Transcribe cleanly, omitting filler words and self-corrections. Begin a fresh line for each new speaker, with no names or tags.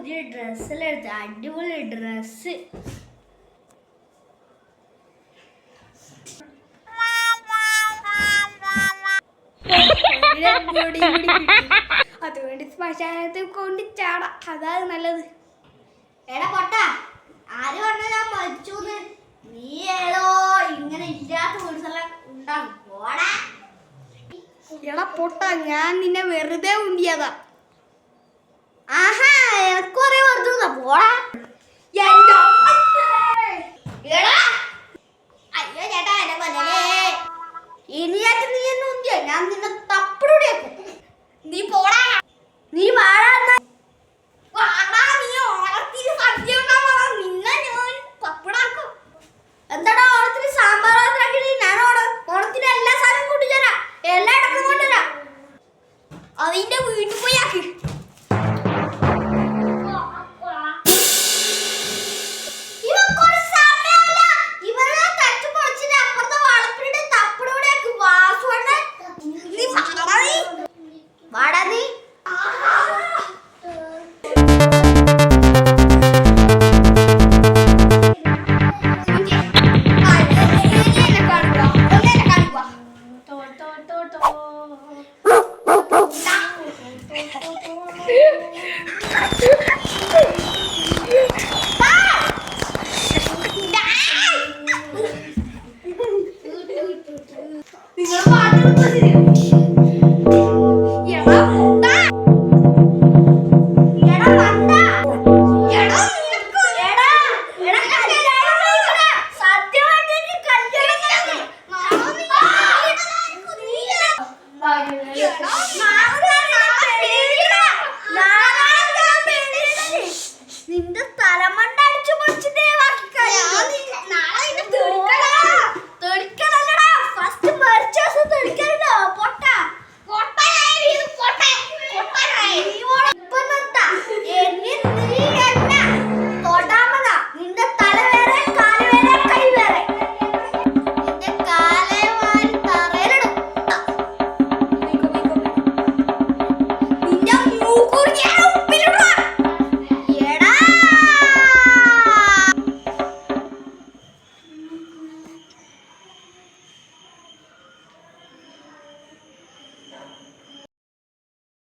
പുതിയ ഡ്രസ്സെല്ലാം എടുത്ത് അടിപൊളി ഡ്രസ്സ്. അതുകൊണ്ട് ശ്മശാനത്തിൽ കൊണ്ട് ചാടാം, അതാണ് നല്ലത്.
എടാ പൊട്ട, ആര് പറഞ്ഞ ഞാൻ മരിച്ചു? നീ ഏതോ ഇങ്ങനെ ഇല്ലാത്ത വീഴ്ചെല്ലാം ഉണ്ടാകും. പോടാ.
എടാ പൊട്ട, ഞാൻ നിന്നെ വെറുതെ ഉണ്ടിയതാ.
ആഹാ, എനക്കും അറിയാൻ വെറുതെ പോടാ. അയ്യോ ചേട്ടാ, എന്നെ കൊല്ലല്ലേ. ഇനിയായിട്ട് നീ എന്നെ ഉന്തിയ ഞാൻ നിന്നെ തപ്പടൂടിയേക്കും. നീ പോടാ. നീ വാടാ. നീ ഓണത്തിന് സദ്യ ഉണ്ടാവാ, നിന്നെ ഞാൻ പപ്പടാക്കും. എന്താടാ ഓണത്തിന് സാമ്പാർ ഞാൻ ഓണത്തിന് എല്ലാ സാധനവും കൂട്ടിത്തരാം, എല്ലാ ഇടക്കും കൊണ്ടുവരാം. അതിന്റെ വീട്ടിൽ പോയി ആക്കി.